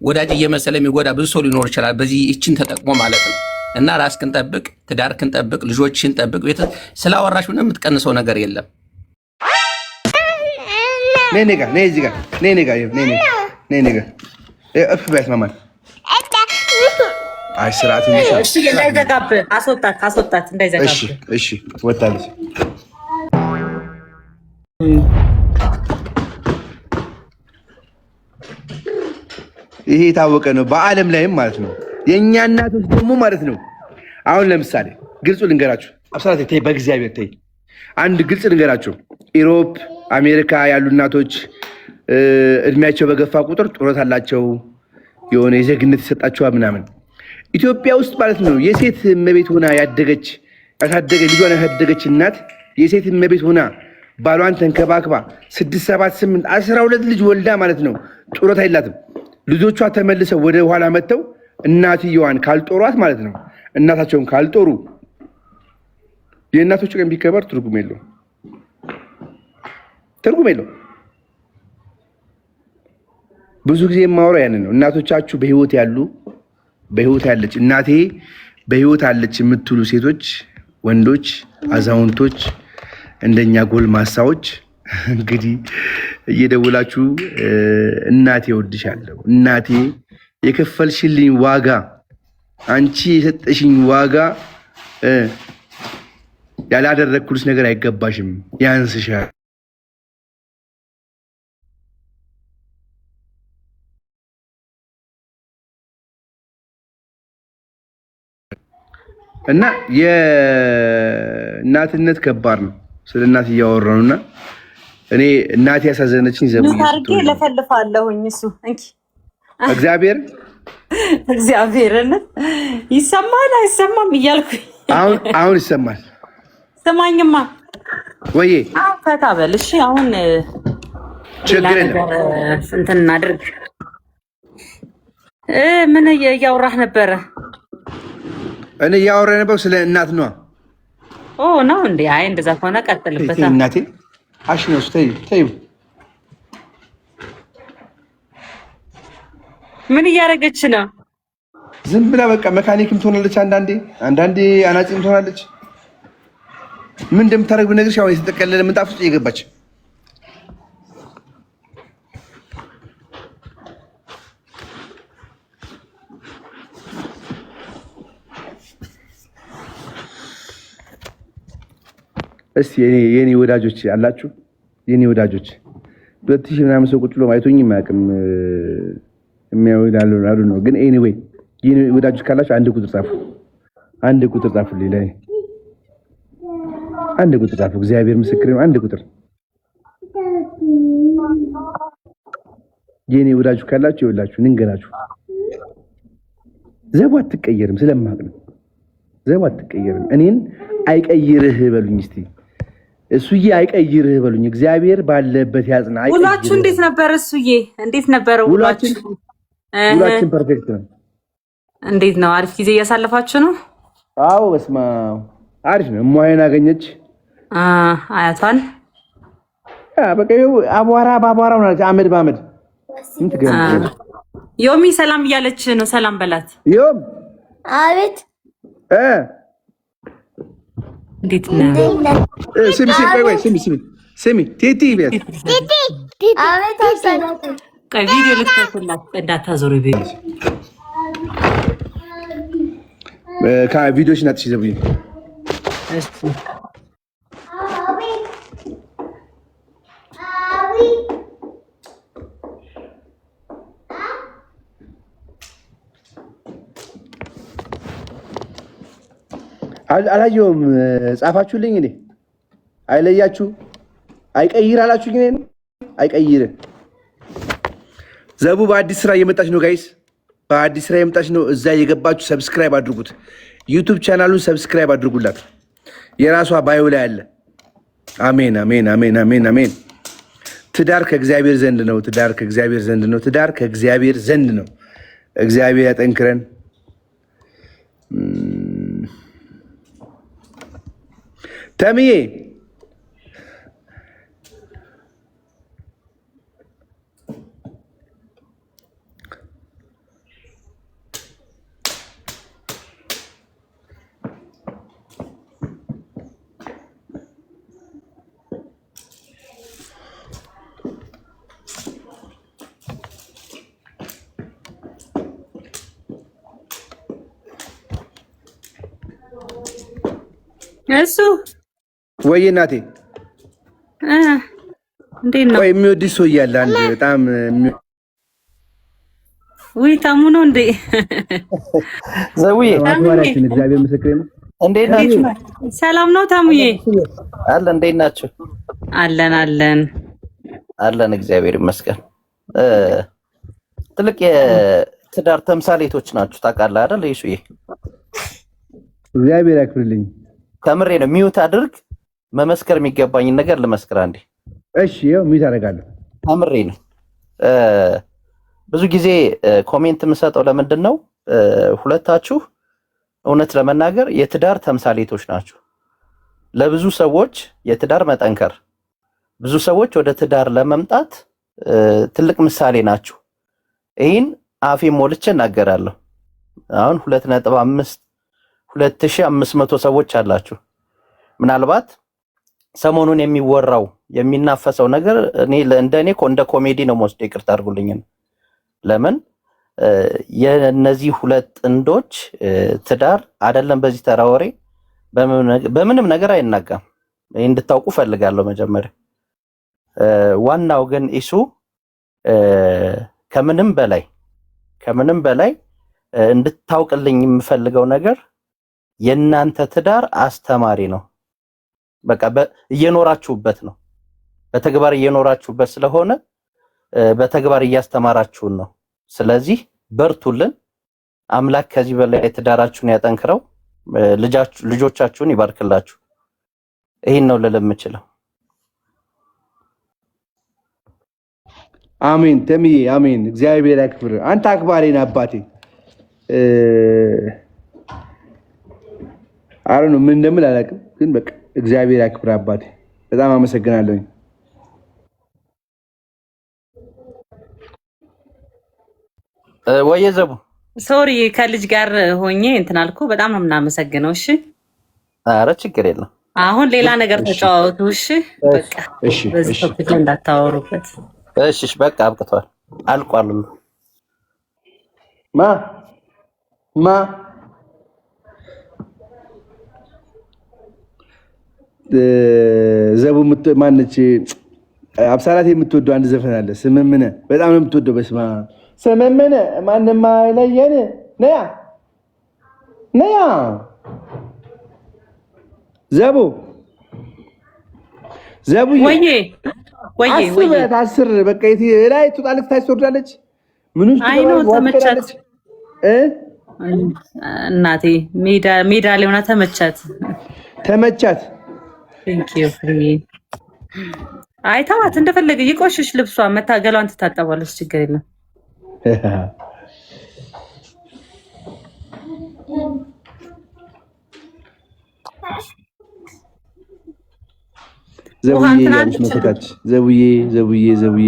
ወዳጅ እየመሰለ የሚጎዳ ብዙ ሰው ሊኖር ይችላል። በዚህ ይችን ተጠቅሞ ማለት ነው። እና ራስክን ጠብቅ፣ ትዳርክን ጠብቅ፣ ልጆችሽን ጠብቅ። ስላወራሽ ምንም የምትቀንሰው ነገር የለም። ነይ ነጋ ነይ እዚህ ጋር ነይ ነጋ ነይ ነጋ እፍ በያት ማማ። አይ ስርዓት ነው። እሺ እንዳይዘጋብህ አስወጣት እንዳይዘጋብህ። እሺ እሺ ወጣለች። ይሄ የታወቀ ነው በዓለም ላይም ማለት ነው። የእኛ እናቶች ደግሞ ማለት ነው። አሁን ለምሳሌ ግልጹ ልንገራችሁ፣ አብሳላት ተይ፣ በእግዚአብሔር ተይ። አንድ ግልጽ ልንገራችሁ፣ ኢሮፕ አሜሪካ ያሉ እናቶች እድሜያቸው በገፋ ቁጥር ጡረታ አላቸው፣ የሆነ የዜግነት ይሰጣቸዋል ምናምን። ኢትዮጵያ ውስጥ ማለት ነው የሴት እመቤት ሆና ያሳደገች ልጇን ያሳደገች እናት የሴት እመቤት ሆና ባሏን ተንከባክባ 6 7 8 12 ልጅ ወልዳ ማለት ነው ጡረታ የላትም። ልጆቿ ተመልሰው ወደ ኋላ መጥተው እናትየዋን ካልጦሯት ማለት ነው እናታቸውን ካልጦሩ የእናቶች ቀን ቢከበር ትርጉም የለው። ብዙ ጊዜ የማወራው ያንን ነው። እናቶቻችሁ በህይወት ያለች እናቴ በህይወት አለች የምትሉ ሴቶች፣ ወንዶች፣ አዛውንቶች፣ እንደኛ ጎልማሳዎች እንግዲህ እየደውላችሁ እናቴ እወድሻለሁ፣ እናቴ የከፈልሽልኝ ዋጋ፣ አንቺ የሰጠሽኝ ዋጋ ያላደረግኩልሽ ነገር አይገባሽም፣ ያንስሻል እና የእናትነት ከባድ ነው። ስለ እናት እያወራሁ ነውና እኔ እናቴ ያሳዘነችኝ ዘመን ታርጌ ለፈልፋለሁኝ እሱ እንኪ እግዚአብሔርን ይሰማል አይሰማም እያልኩኝ አሁን ይሰማል። ስማኝማ ወይ ፈታ በል እሺ። አሁን ችግር የለም እንትን እናድርግ። ምን እያወራህ ነበረ? እኔ እያወራህ ነበር ስለ እናት ነው። ነው እንዴ? አይ እንደዛ ከሆነ ቀጥልበት። እናቴ አሽነሱ ተይው። ምን እያደረገች ነው? ዝም ብላ በቃ መካኒክም ትሆናለች፣ አንዳንዴ አናጺም ትሆናለች። ምን እንደምታደርግ ብነግርሽ አሁን የተጠቀለለ ምንጣፍ ውስጥ እየገባች እስቲ የኔ ወዳጆች አላችሁ፣ የኔ ወዳጆች 2000 ምናምን ሰው ቁጭ ብሎ አይቶኝ የማያውቅም የሚያውዳሉ አሉ ነው። ግን ኤኒዌይ የኔ ወዳጆች ካላችሁ አንድ ቁጥር ጻፉልኝ ላይ አንድ ቁጥር ጻፉ። እግዚአብሔር ምስክር ነው። አንድ ቁጥር የኔ ወዳጆች ካላችሁ ይኸውላችሁ ንገራችሁ። ዘቡ አትቀየርም፣ ስለማቅ ነው። ዘቡ አትቀየርም። እኔን አይቀይርህ በሉኝ እስቲ። እሱዬ አይቀይርህ በሉኝ። እግዚአብሔር ባለበት ያጽና። ውሏችሁ እንዴት ነበር? እሱዬ እንዴት ነበር ውሏችን? ፐርፌክት ነው። እንዴት ነው? አሪፍ ጊዜ እያሳለፋችሁ ነው? አዎ በስማ አሪፍ ነው። እሟዬን አገኘች አያቷን። በቃ አቧራ በአቧራ ሆናለች፣ አመድ በአመድ። ዮሚ ሰላም እያለች ነው። ሰላም በላት ዮም። አቤት እንዴት ነው? ስሚ ቲቲ ቤት አቤት ቆይ ቪዲዮ ልትከፍላት እንዳታዞሩ ቤት ከቪዲዮሽ ናጥሽ ዘብኝ እሺ አላየሁም። ጻፋችሁልኝ እኔ አይለያችሁ አይቀይር አላችሁኝ። እኔ አይቀይር ዘቡ በአዲስ ስራ እየመጣች ነው ጋይስ፣ በአዲስ ስራ እየመጣች ነው። እዛ የገባችሁ ሰብስክራይብ አድርጉት። ዩቲዩብ ቻናሉን ሰብስክራይብ አድርጉላት። የራሷ ባዮ ላይ አለ። አሜን አሜን አሜን አሜን አሜን። ትዳር ከእግዚአብሔር ዘንድ ነው። ትዳር ከእግዚአብሔር ዘንድ ነው። ትዳር ከእግዚአብሔር ዘንድ ነው። እግዚአብሔር ያጠንክረን። ተምዬ እሱ ወይ እናቴ እንዴት ነው? ወይ የሚወድሽ ሰው እያለ አንድ በጣም ውይ ታሙ ነው እንዴ? ዘውዬ ማትዋሪያችን እግዚአብሔር ምስክሬ ነው። እንዴት ናችሁ? ሰላም ነው ታሙዬ? አለ እንዴት ናችሁ? አለን አለን እግዚአብሔር ይመስገን። ትልቅ የትዳር ተምሳሌቶች ናችሁ ታውቃለህ አይደል? ይሹዬ እግዚአብሔር ያክብርልኝ። ከምሬ ነው። ሚውት አድርግ። መመስከር የሚገባኝን ነገር ልመስክር አንዴ። እሺ ይኸው ሚውት አደርጋለሁ። ከምሬ ነው። ብዙ ጊዜ ኮሜንት የምሰጠው ለምንድን ነው? ሁለታችሁ እውነት ለመናገር የትዳር ተምሳሌቶች ናችሁ። ለብዙ ሰዎች የትዳር መጠንከር፣ ብዙ ሰዎች ወደ ትዳር ለመምጣት ትልቅ ምሳሌ ናችሁ። ይህን አፌ ሞልቼ እናገራለሁ። አሁን 2.2500 ሰዎች አላችሁ። ምናልባት ሰሞኑን የሚወራው የሚናፈሰው ነገር እኔ እንደኔ እንደ ኮሜዲ ነው የምወስደው። ይቅርታ አድርጉልኝ። ለምን የነዚህ ሁለት ጥንዶች ትዳር አይደለም በዚህ ተራ ወሬ በምንም ነገር አይናጋም። ይሄን እንድታውቁ ፈልጋለሁ። መጀመሪያ ዋናው ግን ኢሱ ከምንም በላይ እንድታውቅልኝ የምፈልገው ነገር የእናንተ ትዳር አስተማሪ ነው። በቃ እየኖራችሁበት ነው። በተግባር እየኖራችሁበት ስለሆነ በተግባር እያስተማራችሁን ነው። ስለዚህ በርቱልን። አምላክ ከዚህ በላይ ትዳራችሁን ያጠንክረው፣ ልጆቻችሁን ይባርክላችሁ። ይሄን ነው ልል የምችለው። አሜን ተምዬ አሜን። እግዚአብሔር ያክብር። አንተ አክባሪ ነህ አባቴ። አረ ነው ምን እንደምል አላውቅም፣ ግን በቃ እግዚአብሔር ያክብር አባቴ። በጣም አመሰግናለሁ። ወየ ዘቡ ሶሪ ከልጅ ጋር ሆኜ እንትን አልኩ። በጣም ነው የምናመሰግነው። እሺ አረ ችግር የለም። አሁን ሌላ ነገር ተጫወቱ። እሺ በቃ እሺ በዚህ ቶፒክ እንዳታወሩበት። እሺ በቃ አብቅቷል፣ አልቋል። ማ ዘቡ ማነች አብሳላት የምትወደው አንድ ዘፈን አለ። ስምምነ በጣም ነው የምትወደው። በስማ ስምምነ ማንም አይለየን ነያ ዘቡዬ አስር በቃ ላይ ትወጣለች፣ ታች ትወርዳለች። ምን ውስጥ ተመቻት እናቴ ሜዳ ላይ ሆና ተመቻት። አይ ተዋት፣ እንደፈለገ ይቆሽሽ ልብሷ መታገሏን ትታጠባለች፣ ችግር የለም። ዘቡዬ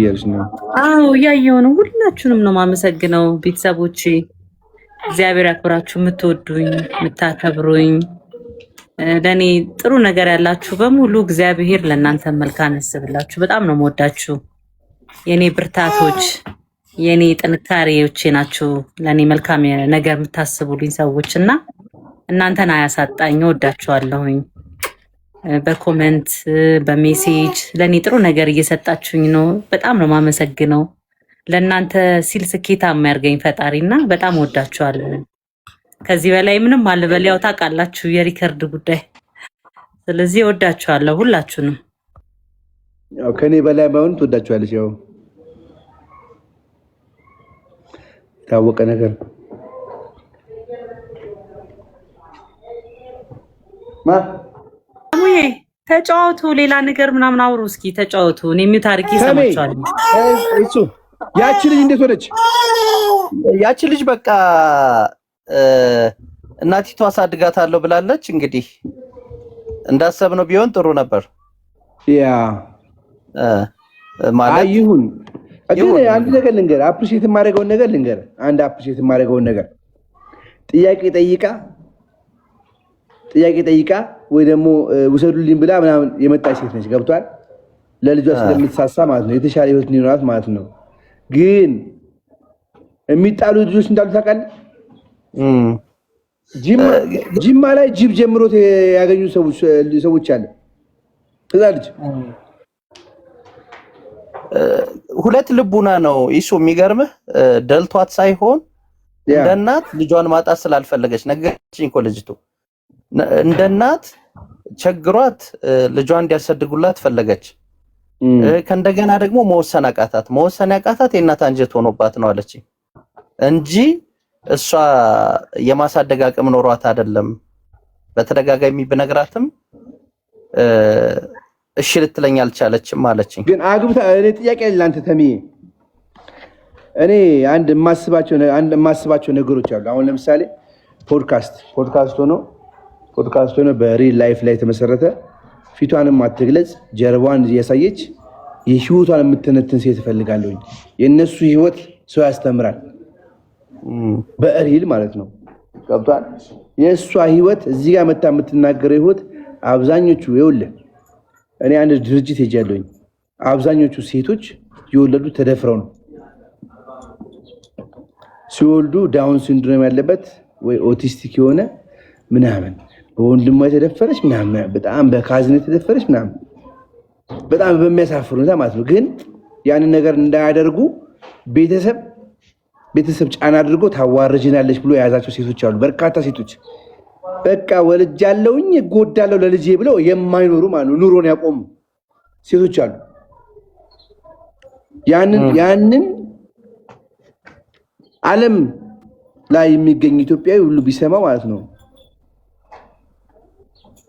ያልሽ ነው። አዎ እያየሁ ነው። ሁላችሁንም ነው የማመሰግነው ቤተሰቦቼ። እግዚአብሔር ያክብራችሁ፣ የምትወዱኝ የምታከብሩኝ፣ ለእኔ ጥሩ ነገር ያላችሁ በሙሉ እግዚአብሔር ለእናንተ መልካም ያስብላችሁ። በጣም ነው የምወዳችሁ። የኔ ብርታቶች፣ የኔ ጥንካሬዎቼ ናችሁ። ለእኔ መልካም ነገር የምታስቡልኝ ሰዎች እና እናንተን አያሳጣኝ። እወዳችኋለሁኝ። በኮመንት በሜሴጅ ለእኔ ጥሩ ነገር እየሰጣችሁኝ ነው። በጣም ነው የማመሰግነው። ለእናንተ ሲል ስኬታማ ያርገኝ ፈጣሪና በጣም እወዳችኋለሁ። ከዚህ በላይ ምንም አልበል፣ ያው ታውቃላችሁ የሪከርድ ጉዳይ። ስለዚህ እወዳችኋለሁ ሁላችሁንም። ያው ከኔ በላይ ባይሆን ትወዳችኋለች። ያው የታወቀ ነገር ሙዬ ተጫወቱ፣ ሌላ ነገር ምናምን አውሩ እስኪ ተጫወቱ። እኔ ሚውት አድርጌ ሰማችኋለሁ። ያቺ ልጅ እንዴት ሆነች? ያቺ ልጅ በቃ እናቲቱ አሳድጋታለሁ ብላለች። እንግዲህ እንዳሰብነው ቢሆን ጥሩ ነበር። ያ ማለት ይሁን። ግን አንድ ነገር ልንገር፣ አፕሪሺየት የማደርገውን ነገር ልንገር። አንድ አፕሪሺየት የማደርገውን ነገር ጥያቄ ጠይቃ ወይ ደግሞ ውሰዱልኝ ብላ ምናምን የመጣች ሴት ነች። ገብቷል? ለልጇ ስለምትሳሳ ማለት ነው፣ የተሻለ ህይወት እንዲኖራት ማለት ነው። ግን የሚጣሉ ልጆች እንዳሉ ታውቃለህ? ጅማ ላይ ጅብ ጀምሮት ያገኙ ሰዎች አለ። ከዛ ልጅ ሁለት ልቡና ነው ኢሱ። የሚገርምህ ደልቷት ሳይሆን እንደ እናት ልጇን ማጣት ስላልፈለገች ነገርችኝ እኮ ልጅቱ እንደ እናት ቸግሯት ልጇን እንዲያሰድጉላት ፈለገች። ከእንደገና ደግሞ መወሰን አቃታት የእናት አንጀት ሆኖባት ነው አለች እንጂ እሷ የማሳደግ አቅም ኖሯት አይደለም። በተደጋጋሚ ብነግራትም እሺ ልትለኝ አልቻለችም አለችኝ። ግን አግብታ እኔ ጥያቄ ለአንተ ተምዬ፣ እኔ አንድ የማስባቸው ነገሮች አሉ። አሁን ለምሳሌ ፖድካስት ሆኖ በሪል ላይፍ ላይ የተመሰረተ ፊቷንም አትግለጽ ጀርባዋን እያሳየች የህይወቷን የምትነትን ሴት እፈልጋለሁኝ። የእነሱ ህይወት ሰው ያስተምራል፣ በሪል ማለት ነው። ገብቷል? የእሷ ህይወት እዚህ ጋር መታ የምትናገረው ህይወት አብዛኞቹ ይኸውልህ፣ እኔ አንድ ድርጅት ሄጃለሁኝ። አብዛኞቹ ሴቶች የወለዱ ተደፍረው ነው። ሲወልዱ ዳውን ሲንድሮም ያለበት ወይ ኦቲስቲክ የሆነ ምናምን በወንድሟ የተደፈረች ምናምን በጣም በካዝን የተደፈረች ምናምን በጣም በሚያሳፍር ሁኔታ ማለት ነው። ግን ያንን ነገር እንዳያደርጉ ቤተሰብ ጫና አድርጎ ታዋርጅናለች ብሎ የያዛቸው ሴቶች አሉ። በርካታ ሴቶች በቃ ወልጃለሁኝ እጎዳለሁ ለልጄ ብለው የማይኖሩ ማለት ነው፣ ኑሮን ያቆሙ ሴቶች አሉ። ያንን ዓለም ላይ የሚገኝ ኢትዮጵያዊ ሁሉ ቢሰማ ማለት ነው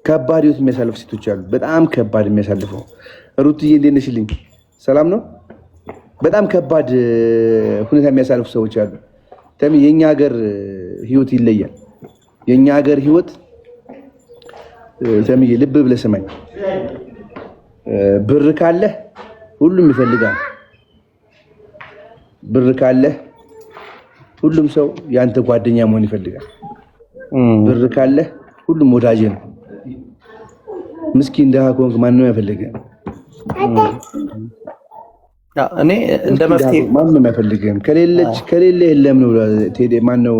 ከባድ ህይወት የሚያሳልፉ ሴቶች አሉ። በጣም ከባድ የሚያሳልፈው። ሩትዬ እንዴት ነሽልኝ? ሰላም ነው። በጣም ከባድ ሁኔታ የሚያሳልፉ ሰዎች አሉ። የኛ ሀገር ህይወት ይለያል። የኛ ሀገር ህይወት ተምዬ ልብ ብለህ ስማኝ። ብር ካለህ ሁሉም ይፈልጋል። ብር ካለህ ሁሉም ሰው ያንተ ጓደኛ መሆን ይፈልጋል። ብር ካለህ ሁሉም ወዳጅ ነው። ምስኪን ደሃ ከሆንክ ማንም አይፈልግህም። እኔ እንደ መፍትሄ ማንም አይፈልግህም። ከሌለ የለም ነው ቴዲ ማነው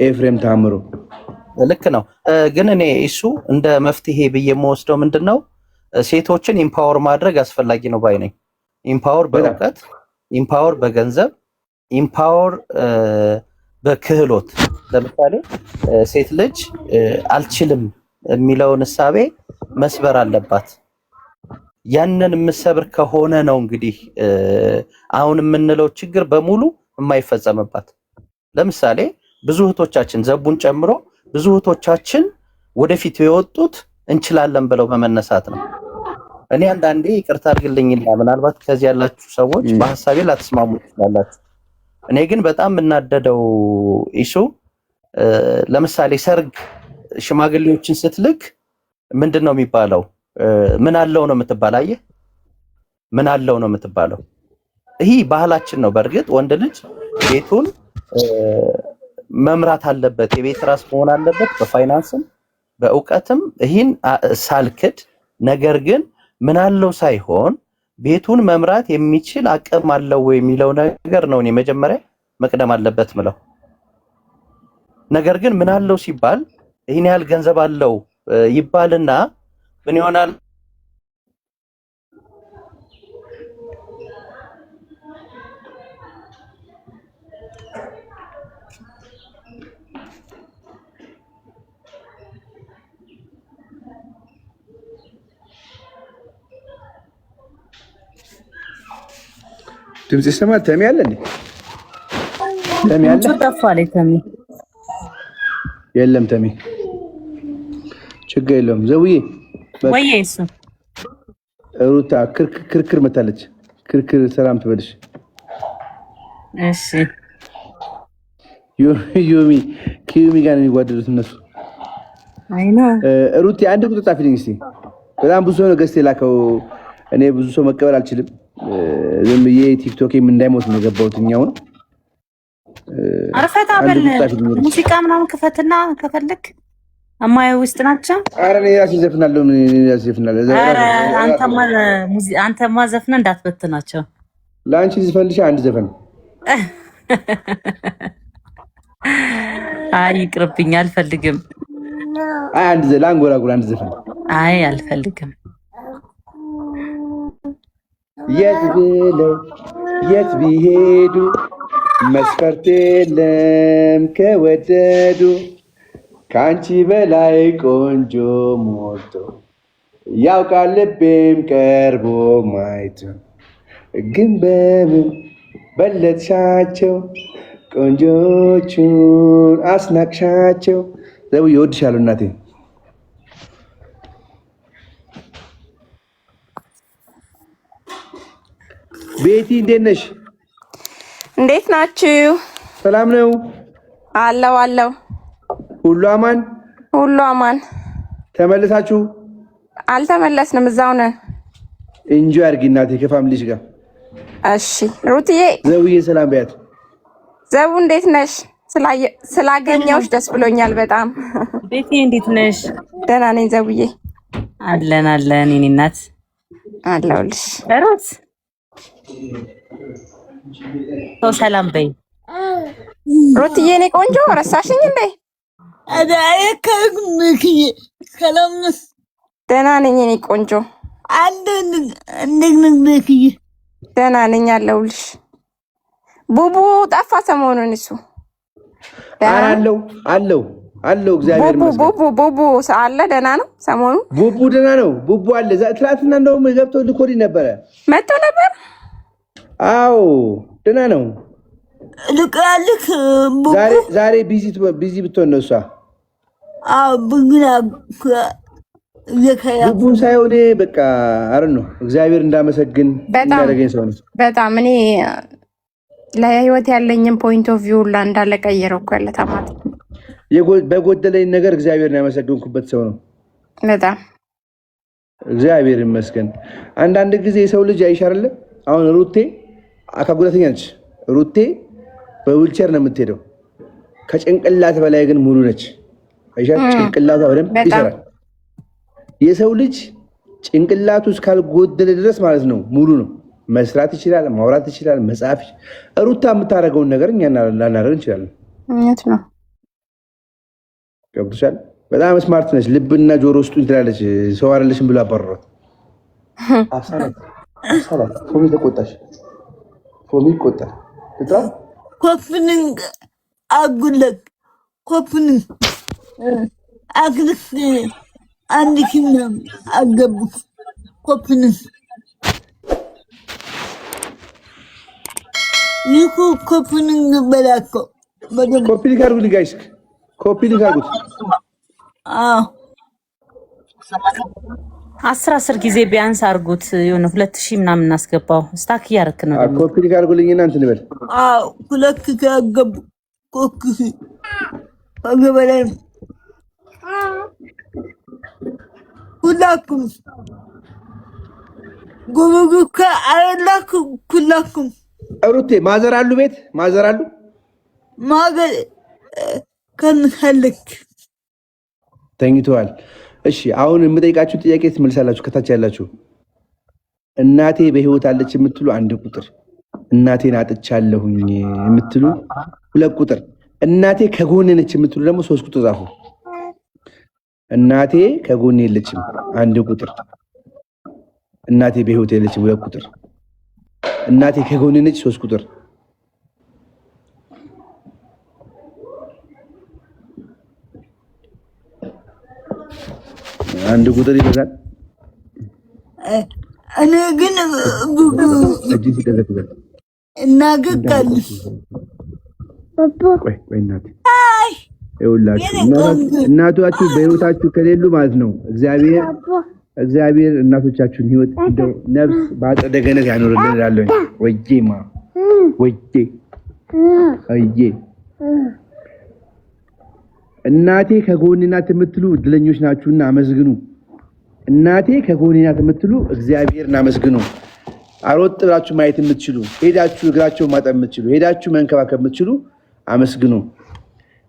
ኤፍሬም ታምሮ። ልክ ነው። ግን እኔ እሱ እንደ መፍትሄ ብዬ የምወስደው ምንድነው ሴቶችን ኢምፓወር ማድረግ አስፈላጊ ነው ባይ ነኝ። ኢምፓወር በእውቀት፣ ኢምፓወር በገንዘብ፣ ኢምፓወር በክህሎት። ለምሳሌ ሴት ልጅ አልችልም የሚለውን እሳቤ መስበር አለባት። ያንን የምሰብር ከሆነ ነው እንግዲህ አሁን የምንለው ችግር በሙሉ የማይፈጸምባት። ለምሳሌ ብዙ እህቶቻችን ዘቡን ጨምሮ ብዙ እህቶቻችን ወደፊት የወጡት እንችላለን ብለው በመነሳት ነው። እኔ አንዳንዴ ይቅርታ አድርግልኝና ምናልባት ከዚህ ያላችሁ ሰዎች በሐሳቤ ላትስማሙ ትችላላችሁ። እኔ ግን በጣም የምናደደው ኢሱ ለምሳሌ ሰርግ ሽማግሌዎችን ስትልክ ምንድን ነው የሚባለው? ምን አለው ነው የምትባለው? አየህ፣ ምን አለው ነው የምትባለው። ይህ ባህላችን ነው። በእርግጥ ወንድ ልጅ ቤቱን መምራት አለበት፣ የቤት ራስ መሆን አለበት፣ በፋይናንስም በእውቀትም። ይህን ሳልክድ፣ ነገር ግን ምን አለው ሳይሆን ቤቱን መምራት የሚችል አቅም አለው የሚለው ነገር ነው እኔ መጀመሪያ መቅደም አለበት ምለው። ነገር ግን ምን አለው ሲባል ይህን ያህል ገንዘብ አለው ይባልና ምን ይሆናል? ድምጽ ይሰማል? ተሚ አለ እንዴ? ተሚ አለ? ተጠፋለ ተሚ የለም። ተሚ ችግር የለውም። ዘውዬ ወይዬስ ሩታ ክርክር መታለች። ክርክር ሰላም ትበልሽ። እሺ ዩሚ ጋር ነው የሚጓደዱት እነሱ። አይና ሩቲ አንድ ቁጥር ጻፊልኝ እስቲ። በጣም ብዙ ሰው ነው ገዝት የላከው። እኔ ብዙ ሰው መቀበል አልችልም። ዝም ብዬ ቲክቶክም እንዳይሞት ነው የገባሁት። እኛው ነው አርፈታ በል ሙዚቃ ምናምን ክፈትና ከፈልክ እማዬ ውስጥ ናቸው። ኧረ እኔ እራሴ ዘፍናለሁ። አንተማ ዘፍነህ እንዳትበትናቸው። ለአንቺ ዝፈልሽ አንድ ዘፈን አይ ይቅርብኝ፣ አልፈልግም። አይ አንድ ላንጎራጉር አንድ ዘፈን። አይ አልፈልግም። የት ብለው የት ቢሄዱ መስፈርት የለም ከወደዱ ከአንቺ በላይ ቆንጆ ሞልቶ ያውቃል ልቤም ቀርቦ ማየቱ ግን በምን በለጥሻቸው ቆንጆቹን አስናቅሻቸው። ዘውዬ እወድሻለሁ እናቴ። ቤቲ እንዴት ነሽ? እንዴት ናችሁ? ሰላም ነው? አለው ሁሉ አማን? ሁሉ አማን። ተመለሳችሁ? አልተመለስንም፣ እዛው ነን። ኢንጆይ አድርጊ እናቴ ከፋሚሊሽ ጋር። እሺ ሩትዬ። ዘውዬ ሰላም በያት። ዘቡ እንዴት ነሽ? ስላገኘሁሽ ደስ ብሎኛል በጣም። ቤቲ እንዴት ነሽ? ደህና ነኝ ዘቡዬ። አለን የኔ እናት አለሁልሽ። ሩት ሰላም በይ ሩትዬ። እኔ ቆንጆ ረሳሽኝ እንዴ? ደህና ነኝ እኔ ቆንጆ። ደህና ነኝ አለሁልሽ። ቡቡ ጠፋ ሰሞኑን። እሱ አለው እግዚአብሔር ይመስገን። ቡቡ አለ ደህና ነው ሰሞኑን። ቡቡ ደህና ነው። ቡቡ አለ። ትናንትና እንደውም ገብቶ ልኮልኝ ነበረ። መጥቶ ነበር። አዎ ደህና ነው። ልክ ዛሬ ቢዚ ብትሆን ነው እሷ። ቡቡን ሳይሆን በቃ አረ ነው እግዚአብሔር እንዳመሰግን እንዳደረገኝ ሰው ነው። በጣም እኔ ለህይወት ያለኝን ፖይንት ኦፍ ቪው ላ እንዳለ ቀየረው እኮ ያለ ታማት በጎደለኝ ነገር እግዚአብሔርን ያመሰግንኩበት ሰው ነው። በጣም እግዚአብሔር ይመስገን። አንዳንድ ጊዜ የሰው ልጅ አይሻርለ። አሁን ሩቴ አካል ጉዳተኛ ነች። ሩቴ በዊልቸር ነው የምትሄደው። ከጭንቅላት በላይ ግን ሙሉ ነች። አይሻር ጭንቅላቷ በደንብ ይሰራል። የሰው ልጅ ጭንቅላቱ እስካልጎደለ ድረስ ማለት ነው ሙሉ ነው። መስራት ይችላል፣ ማውራት ይችላል፣ መጻፍ። ሩታ የምታደርገውን ነገር እኛ ላናደርግ እንችላለን። እውነት ነው። ገብቶሻል? በጣም ስማርት ነች። ልብና ጆሮ ውስጡን ትላለች። ሰው አይደለሽም ብሎ አባረሯት። አሳላት ፎሚ ተቆጣሽ። ፎሚ ይቆጣል። ኮፍንን አጉለክ ኮፍንን አግልክ አንድ ኪም አገቡ ኮፍንን ይኩ ኮፍንን በላኮ ኮፒ ሊንክ አድርጉልኝ ጋይስ፣ ኮፒ ሊንክ አድርጉት። 10 ጊዜ ቢያንስ አድርጉት። የሆነ 2000 ምናምን እናስገባው። ስታክ እያደረክ ነው። ኮፒ ሊንክ አድርጉልኝና እንትን በል። ሁለት ካገቡ ኮክ አገበላይ ሁላኩም ጎበጉካ አላኩ ኩላኩም ሩቴ ማዘር አሉ፣ ቤት ማዘር አሉ። ማገር ከንፈልክ ተኝተዋል። እሺ አሁን የምጠይቃችሁ ጥያቄ ትመልሳላችሁ። ከታች ያላችሁ እናቴ በህይወት አለች የምትሉ 1 ቁጥር፣ እናቴን አጥቻለሁኝ የምትሉ 2 ቁጥር፣ እናቴ ከጎኔ ነች የምትሉ ደግሞ 3 ቁጥር ጻፉ። እናቴ ከጎኔ የለችም 1 ቁጥር፣ እናቴ በህይወት የለችም 2 ቁጥር፣ እናቴ ከጎኔ ነች 3 ቁጥር። አንድ ቁጥር ይበዛል። እኔ ግን እናገቃል እናቶቻችሁ በህይወታችሁ ከሌሉ ማለት ነው እግዚአብሔር እናቶቻችሁን ህይወት እንደው ነፍስ በአጸደ ገነት ያኖርልን እላለሁ። ወጄማ ወጄ እናቴ ከጎኔ ናት የምትሉ እድለኞች ናችሁና አመስግኑ። እናቴ ከጎኔ ናት የምትሉ እግዚአብሔርን አመስግኑ። አሮጥ ብላችሁ ማየት የምትችሉ፣ ሄዳችሁ እግራቸውን ማጠብ የምትችሉ፣ ሄዳችሁ መንከባከብ የምትችሉ አመስግኑ።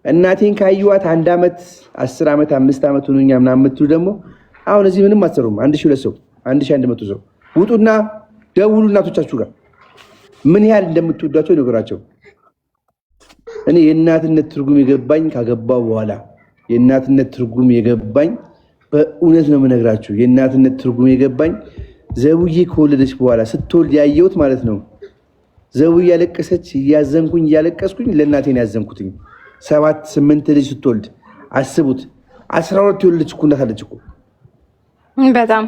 እናቴን ካዩዋት 1 ዓመት 10 ዓመት 5 ዓመት ሆኖኛ ምናምን የምትሉ ደግሞ አሁን እዚህ ምንም አትሰሩም። 1200 ሰው 1100 ሰው ውጡና ደውሉ እናቶቻችሁ ጋር ምን ያህል እንደምትወዷቸው ነገራቸው። እኔ የእናትነት ትርጉም የገባኝ ካገባው በኋላ የእናትነት ትርጉም የገባኝ በእውነት ነው የምነግራችሁ። የእናትነት ትርጉም የገባኝ ዘቡዬ ከወለደች በኋላ ስትወልድ ያየሁት ማለት ነው። ዘቡ እያለቀሰች እያዘንኩኝ እያለቀስኩኝ ለእናቴን ያዘንኩትኝ 7-8 ልጅ ስትወልድ አስቡት። 12 የወለደች እኮ እናት አለች እኮ በጣም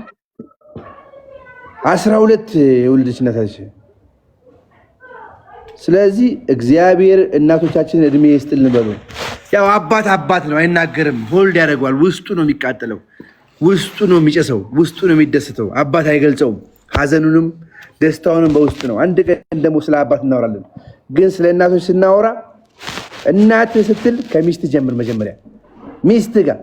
12 የወለደች እናት አለች። ስለዚህ እግዚአብሔር እናቶቻችንን እድሜ ይስጥልን በሉ። ያው አባት ነው አይናገርም፣ ሆልድ ያደርገዋል። ውስጡ ነው የሚቃጠለው፣ ውስጡ ነው የሚጨሰው፣ ውስጡ ነው የሚደስተው። አባት አይገልጸውም፣ ሀዘኑንም ደስታውንም በውስጥ ነው። አንድ ቀን ደግሞ ስለ አባት እናወራለን። ግን ስለ እናቶች ስናወራ እናት ስትል ከሚስት ጀምር። መጀመሪያ ሚስት ጋር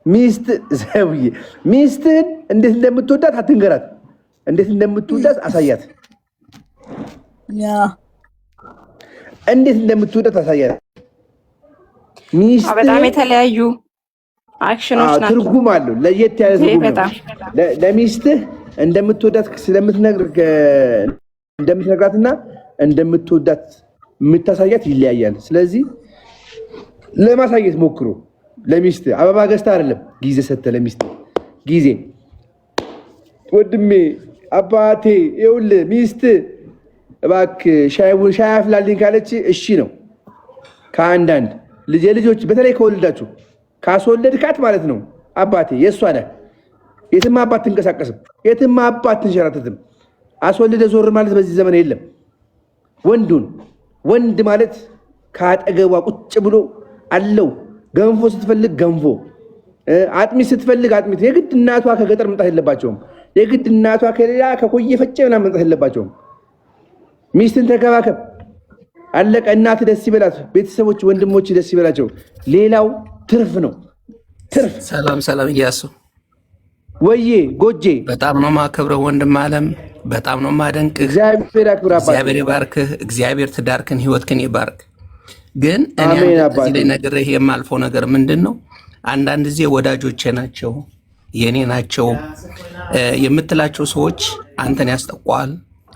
ዘውዬ ሚስትህን እንዴት እንደምትወዳት አትንገራት፣ እንዴት እንደምትወዳት አሳያት። እንዴት እንደምትወዳት አሳያት። በጣም የተለያዩ አክሽኖች ናቸው። ትርጉም አለው፣ ለየት ያለ ትርጉም ነው። ለሚስትህ እንደምትወዳት እንደምትነግራትና እንደምትወዳት የምታሳያት ይለያያል። ስለዚህ ለማሳየት ሞክሮ ለሚስት አበባ ገዝታ አይደለም ጊዜ ሰጥተ ለሚስት ጊዜ ወንድሜ አባቴ ይኸውልህ ሚስት እባክህ ሻይ አፍላልኝ ካለች እሺ ነው። ከአንዳንድ ልጆች በተለይ ከወለዳችሁ ካስወለድካት ማለት ነው አባቴ የእሷ ነህ። የትም አባት ትንቀሳቀስም፣ የትም አባት ትንሸራተትም። አስወልደ ዞር ማለት በዚህ ዘመን የለም። ወንድ ማለት ከአጠገቧ ቁጭ ብሎ አለው። ገንፎ ስትፈልግ ገንፎ፣ አጥሚት ስትፈልግ አጥሚት። የግድ እናቷ ከገጠር መምጣት የለባቸውም። የግድ እናቷ ከሌላ ከኮየ ፈጨ ምናምን መምጣት የለባቸውም። ሚስትን ተከባከብ፣ አለቀ። እናት ደስ ይበላት፣ ቤተሰቦች ወንድሞች ደስ ይበላቸው። ሌላው ትርፍ ነው። ትርፍ። ሰላም እያሱ ወዬ ጎጄ በጣም ነው ማከብረው ወንድም አለም፣ በጣም ነው ማደንቅ። እግዚአብሔር ያክብር አባት፣ እግዚአብሔር ይባርክህ፣ እግዚአብሔር ትዳርክን ህይወትክን ይባርክ። ግን እኔ እዚህ ላይ ነግሬህ የማልፈው ነገር ምንድን ነው? አንዳንድ ጊዜ ወዳጆቼ ናቸው የኔ ናቸው የምትላቸው ሰዎች አንተን ያስጠቋል፣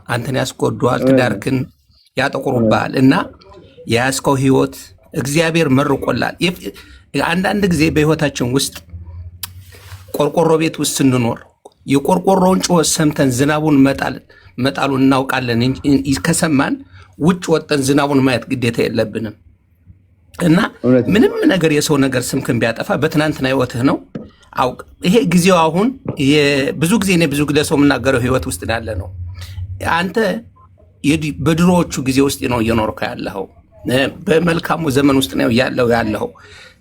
አንተን ያስጎዷል፣ ትዳርክን ያጠቁሩብሃል እና የያዝከው ህይወት እግዚአብሔር መርቆላል። አንዳንድ ጊዜ በህይወታችን ውስጥ ቆርቆሮ ቤት ውስጥ ስንኖር የቆርቆሮውን ጩኸት ሰምተን ዝናቡን መጣሉን እናውቃለን። ከሰማን ውጭ ወጠን ዝናቡን ማየት ግዴታ የለብንም እና ምንም ነገር የሰው ነገር ስምክን ቢያጠፋ በትናንትና ህይወትህ ነው አውቅ። ይሄ ጊዜው አሁን ብዙ ጊዜ ለሰው የምናገረው ህይወት ውስጥ ያለ ነው። አንተ በድሮዎቹ ጊዜ ውስጥ ነው እየኖርከ ያለኸው፣ በመልካሙ ዘመን ውስጥ ነው ያለኸው።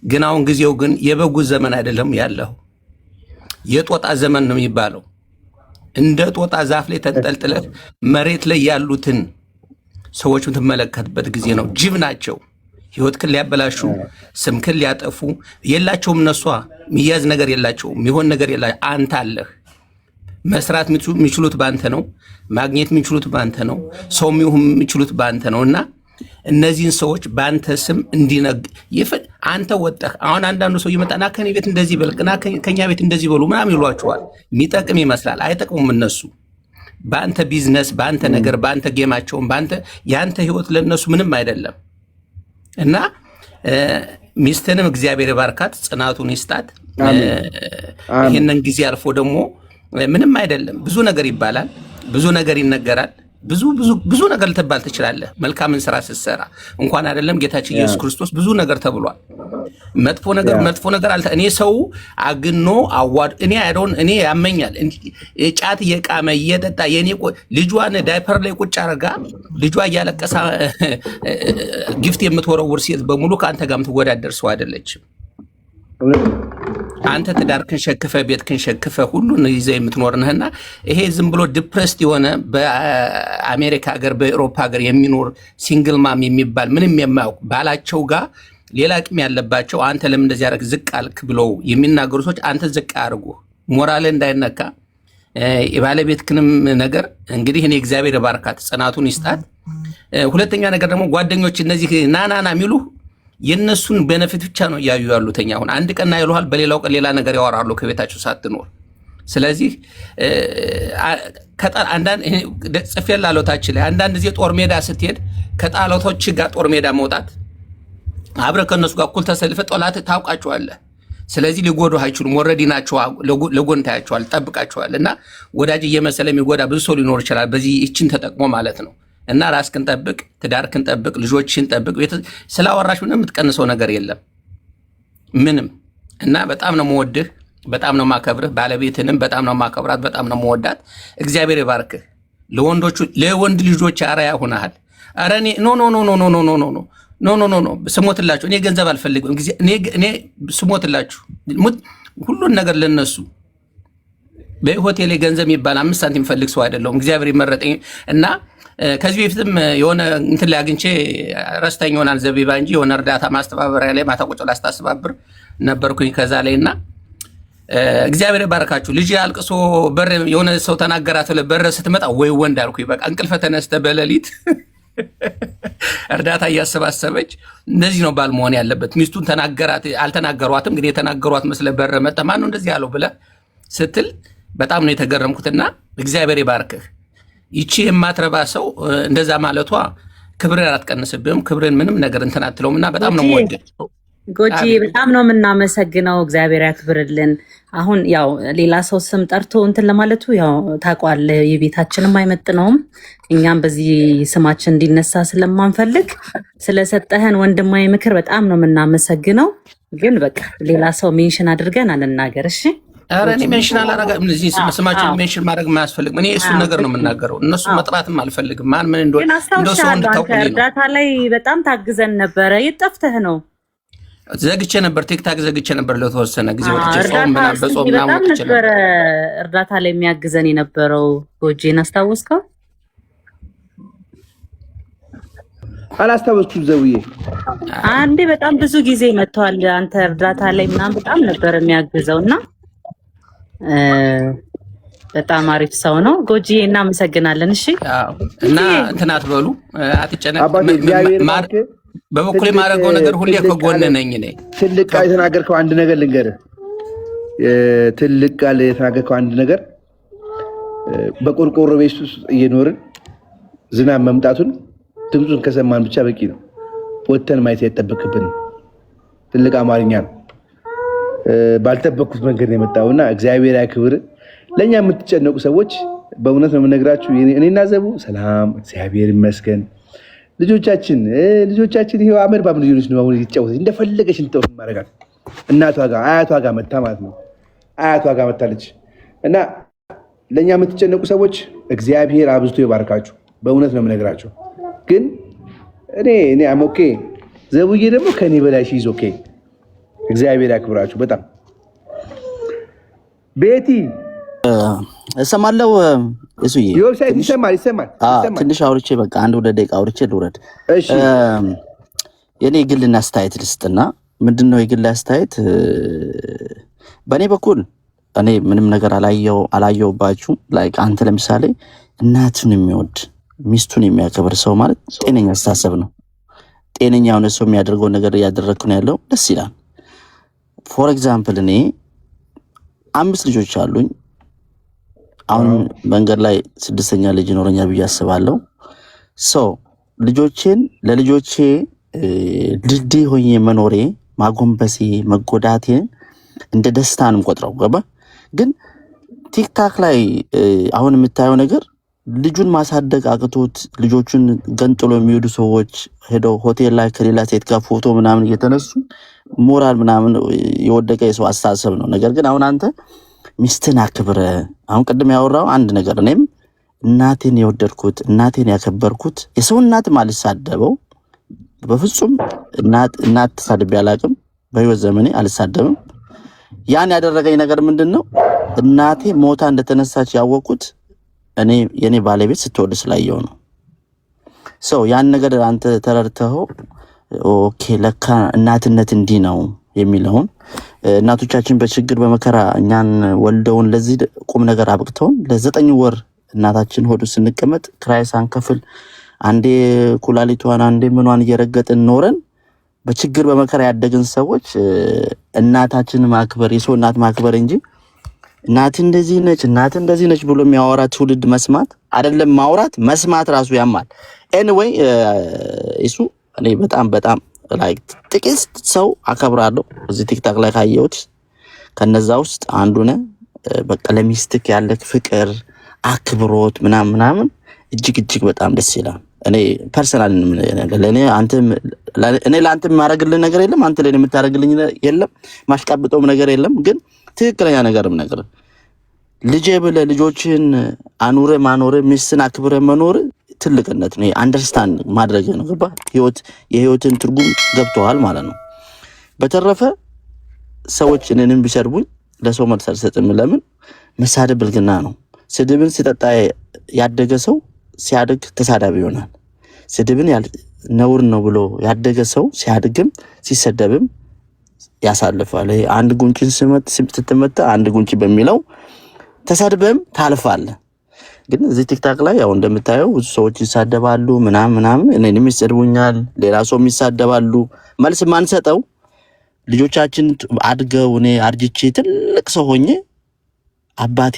ግን አሁን ጊዜው ግን የበጉ ዘመን አይደለም ያለኸው፣ የጦጣ ዘመን ነው የሚባለው። እንደ ጦጣ ዛፍ ላይ ተንጠልጥለህ መሬት ላይ ያሉትን ሰዎች የምትመለከትበት ጊዜ ነው። ጅብ ናቸው። ህይወትክን ሊያበላሹ ስምክን ሊያጠፉ የላቸውም። እነሷ የሚያዝ ነገር የላቸውም፣ የሚሆን ነገር የላቸው። አንተ አለህ። መስራት የሚችሉት በአንተ ነው። ማግኘት የሚችሉት በአንተ ነው። ሰው የሚችሉት በአንተ ነው እና እነዚህን ሰዎች በአንተ ስም አንተ ወጠህ አሁን አንዳንዱ ሰው ይመጣና ከኔ ቤት እንደዚህ በል ና ከኛ ቤት እንደዚህ በሉ ምናምን ይሏቸዋል። የሚጠቅም ይመስላል፣ አይጠቅሙም። እነሱ በአንተ ቢዝነስ፣ በአንተ ነገር፣ በአንተ ጌማቸውን፣ የአንተ ህይወት ለነሱ ምንም አይደለም እና ሚስትንም እግዚአብሔር ባርካት፣ ጽናቱን ይስጣት። ይህንን ጊዜ አልፎ ደግሞ ምንም አይደለም። ብዙ ነገር ይባላል፣ ብዙ ነገር ይነገራል፣ ብዙ ነገር ልትባል ትችላለህ። መልካምን ስራ ስትሰራ እንኳን አይደለም ጌታችን ኢየሱስ ክርስቶስ ብዙ ነገር ተብሏል። መጥፎ ነገር አልተ እኔ ሰው አግኖ አዋድ እኔ ያመኛል። ጫት እየቃመ እየጠጣ የኔ ልጇን ዳይፐር ላይ ቁጭ አርጋ ልጇ እያለቀሳ ጊፍት የምትወረውር ሴት በሙሉ ከአንተ ጋር የምትወዳደር ሰው አይደለችም። አንተ ትዳርክን ሸክፈ ቤትክን ሸክፈ ሁሉን ይዘህ የምትኖር ነህና ይሄ ዝም ብሎ ዲፕሬስድ የሆነ በአሜሪካ ሀገር በአውሮፓ ሀገር የሚኖር ሲንግል ማም የሚባል ምንም የማያውቅ ባላቸው ጋር ሌላ አቅም ያለባቸው አንተ ለምን እንደዚህ ያደረግ ዝቅ አልክ ብለው የሚናገሩ ሰዎች አንተ ዝቅ አድርጉ፣ ሞራል እንዳይነካ የባለቤትክንም ነገር እንግዲህ እኔ እግዚአብሔር ባርካት፣ ጽናቱን ይስጣት። ሁለተኛ ነገር ደግሞ ጓደኞች እነዚህ ናናና የሚሉ የነሱን ቤነፊት ብቻ ነው እያዩ ያሉተኛ። አሁን አንድ ቀን ይሉሃል፣ በሌላው ቀን ሌላ ነገር ያወራሉ ከቤታቸው ሳትኖር። ስለዚህ አንዳንድ ጽፌላለሁ ታች ላይ አንዳንድ ጊዜ ጦር ሜዳ ስትሄድ ከጣላቶች ጋር ጦር ሜዳ መውጣት አብረህ ከነሱ ጋር እኩል ተሰልፈህ ጠላት ታውቃቸዋለህ። ስለዚህ ሊጎዱ አይችሉም። ወረዲ ናቸው። ለጎን ታያቸዋል፣ ጠብቃቸዋል። እና ወዳጅ እየመሰለ የሚጎዳ ብዙ ሰው ሊኖር ይችላል፣ በዚህ ይችን ተጠቅሞ ማለት ነው። እና ራስህን ጠብቅ፣ ትዳርህን ጠብቅ፣ ልጆችህን ጠብቅ። ስላወራሽ ምንም የምትቀንሰው ነገር የለም ምንም። እና በጣም ነው የምወድህ፣ በጣም ነው የማከብርህ። ባለቤትንም በጣም ነው የማከብራት፣ በጣም ነው የምወዳት። እግዚአብሔር ይባርክህ። ለወንድ ልጆች አርአያ ሆነሃል። ኧረ እኔ ኖ ስሞትላችሁ፣ እኔ ገንዘብ አልፈልግም። እኔ ስሞትላችሁ ሁሉን ነገር ለነሱ በሆቴ ላይ ገንዘብ የሚባል 5 ሳንቲም ፈልግ ሰው አይደለሁም። እግዚአብሔር ይመረጠኝ እና ከዚህ በፊትም የሆነ እንትን ላይ አግኝቼ ረስተኝ ይሆናል ዘቢባ እንጂ የሆነ እርዳታ ማስተባበሪያ ላይ ማታ ቁጭ ላስታስባብር ነበርኩኝ ከዛ ላይ እና እግዚአብሔር ይባርካችሁ። ልጅ አልቅሶ በር የሆነ ሰው ተናገራት ብለህ በር ስትመጣ ወይ ወንድ አልኩኝ። በቃ እንቅልፈ ተነስተ በሌሊት እርዳታ እያሰባሰበች እንደዚህ ነው ባል መሆን ያለበት። ሚስቱን ተናገራት አልተናገሯትም፣ ግን የተናገሯት መስለ በር መጣ ማን ነው እንደዚህ ያለው ብለህ ስትል በጣም ነው የተገረምኩትና እግዚአብሔር ይባርክህ። ይቺ የማትረባ ሰው እንደዛ ማለቷ ክብርን አትቀንስብህም። ክብርን ምንም ነገር እንትን አትለውምና በጣም ነው የምወደው። ጎጂ በጣም ነው የምናመሰግነው። እግዚአብሔር ያክብርልን። አሁን ያው ሌላ ሰው ስም ጠርቶ እንትን ለማለቱ ያው ታውቀዋለህ፣ የቤታችንም አይመጥነውም። እኛም በዚህ ስማችን እንዲነሳ ስለማንፈልግ ስለሰጠህን ወንድማዊ ምክር በጣም ነው የምናመሰግነው። ግን በቃ ሌላ ሰው ሜንሽን አድርገን አንናገር እሺ። ኧረ እኔ ሜንሽን አላረጋም። እዚህ ስማችን ሜንሽን ማድረግ የማያስፈልግም። እኔ እሱን ነገር ነው የምናገረው። እነሱ መጥራትም አልፈልግም። ማን ምን እንደሆነ እንደው ሰው እንድታውቁልኝ ነው። እርዳታ ላይ በጣም ታግዘን ነበረ። የት ጠፍተህ ነው? ዘግቼ ነበር፣ ቲክታክ ዘግቼ ነበር ለተወሰነ ጊዜ ወጥቼ ጾም ምናምን በጾም ምናምን ወጥቼ ነበር። እርዳታ ላይ የሚያግዘን የነበረው ጎጂን አስታወስከው? አላስታወስኩም ዘውዬ። አንዴ በጣም ብዙ ጊዜ መጥተዋል። አንተ እርዳታ ላይ ምናምን በጣም ነበር የሚያግዘውና በጣም አሪፍ ሰው ነው ጎጂ። እናመሰግናለን። እሺ እና እንትን አትበሉ፣ አትጨነቅ። በበኩሌ የማደርገው ነገር ሁሌ ከጎን ነኝ። እኔ ትልቅ ቃል የተናገርከው አንድ ነገር ልንገርህ። ትልቅ ቃል የተናገርከው አንድ ነገር በቆርቆሮ ቤት ውስጥ እየኖርን ዝናብ መምጣቱን ድምፁን ከሰማን ብቻ በቂ ነው። ወተን ማየት አይጠበቅብንም። ትልቅ አማርኛ ነው። ባልጠበቅኩት መንገድ ነው የመጣውና እግዚአብሔር ያክብር። ለእኛ የምትጨነቁ ሰዎች በእውነት ነው የምነግራችሁ። እኔና ዘቡ ሰላም፣ እግዚአብሔር ይመስገን። ልጆቻችን ይሄው አመድ ባም ልጆች ነው አሁን ይጫወት እንደፈለገች እንተው ማረጋት እናቷ ጋር አያቷ ጋር መታ ማለት ነው። አያቷ ጋር መታለች እና ለእኛ የምትጨነቁ ሰዎች እግዚአብሔር አብዝቶ ይባርካችሁ። በእውነት ነው የምነግራችሁ። ግን እኔ አሞኬ ዘቡዬ ደግሞ ከኔ በላይ ሺዝ ኦኬ። እግዚአብሔር ያክብራችሁ። በጣም ቤቲ እሰማለሁ። እሱዬ የዌብሳይት ይሰማል። ትንሽ አውርቼ በቃ 1-2 ደቂቃ አውርቼ ልውረድ። የኔ የግል አስተያየት ልስጥና ምንድነው የግል አስተያየት በእኔ በኩል እኔ ምንም ነገር አላየውባችሁም። ላይክ አንተ ለምሳሌ እናቱን የሚወድ ሚስቱን የሚያከብር ሰው ማለት ጤነኛ አስተሳሰብ ነው። ጤነኛ የሆነ ሰው የሚያደርገው ነገር እያደረግኩ ነው ያለው፣ ደስ ይላል። ፎር ኤግዛምፕል እኔ 5 ልጆች አሉኝ። አሁን መንገድ ላይ 6ኛ ልጅ ይኖረኛል ብዬ አስባለሁ። ለልጆቼ ድልድይ ሆኜ መኖሬ፣ ማጎንበሴ፣ መጎዳቴን እንደ ደስታ ነው የምቆጥረው። ገባ? ግን ቲክታክ ላይ አሁን የምታየው ነገር ልጁን ማሳደግ አቅቶት ልጆቹን ገንጥሎ የሚሄዱ ሰዎች ሄደው ሆቴል ላይ ከሌላ ሴት ጋር ፎቶ ምናምን እየተነሱ ሞራል ምናምን የወደቀ የሰው አስተሳሰብ ነው። ነገር ግን አሁን አንተ ሚስትን አክብረ፣ አሁን ቅድም ያወራው አንድ ነገር፣ እኔም እናቴን የወደድኩት እናቴን ያከበርኩት የሰው እናትም አልሳደበው በፍጹም። እናት ተሳድቤ አላቅም በህይወት ዘመኔ አልሳደብም። ያን ያደረገኝ ነገር ምንድን ነው? እናቴ ሞታ እንደተነሳች ያወቅኩት እኔ የኔ ባለቤት ስትወድ ስላየው ነው። ያን ነገር አንተ ተረድተው ኦኬ ለካ እናትነት እንዲህ ነው የሚለውን እናቶቻችን በችግር በመከራ እኛን ወልደውን ለዚህ ቁም ነገር አብቅተውን ለ9 ወር እናታችን ሆዱ ስንቀመጥ ክራይ ሳንከፍል አንዴ ኩላሊቷን አንዴ ምኗን እየረገጥን ኖረን በችግር በመከራ ያደግን ሰዎች እናታችን ማክበር የሰው እናት ማክበር እንጂ እናት እንደዚህ ነች ብሎ የሚያወራ ትውልድ መስማት አይደለም ማውራት መስማት ራሱ ያማል። ኤኒዌይ እሱ እኔ በጣም ላይክ ጥቂት ሰው አከብራለሁ እዚህ ቲክታክ ላይ ካየሁት ከነዛ ውስጥ አንዱ ነህ። በቃ ለሚስትክ ያለክ ፍቅር አክብሮት ምናምን እጅግ በጣም ደስ ይላል። እኔ ፐርሰናል ለኔ ለአንተ የማደርግልህ ነገር የለም፣ አንተ ለኔ የምታደርግልኝ የለም፣ ማሽቃብጠውም ነገር የለም። ግን ትክክለኛ ነገርም ነገር ልጄ ብለህ ልጆችን አኑረ ማኖር ሚስትን አክብረ መኖር ትልቅነት ነው። አንደርስታንድ ማድረግ ነው። ገባ? የህይወትን ትርጉም ገብተዋል ማለት ነው። በተረፈ ሰዎች እኔንም ቢሰርቡኝ ለሰው መልስ አልሰጥም። ለምን? መሳደብ ብልግና ነው። ስድብን ሲጠጣ ያደገ ሰው ሲያድግ ተሳዳቢ ይሆናል። ስድብን ነውር ነው ብሎ ያደገ ሰው ሲያድግም ሲሰደብም ያሳልፋል። አንድ ጉንጭን ስትመታ አንድ ጉንጭ በሚለው ተሳድበም ታልፋለህ። ግን እዚህ ቲክታክ ላይ ያው እንደምታየው ብዙ ሰዎች ይሳደባሉ ምናምን እኔንም ይሰድቡኛል፣ ሌላ ሰው ይሳደባሉ። መልስ ማንሰጠው ልጆቻችን አድገው እኔ አርጅቼ ትልቅ ሰው ሆኜ አባቴ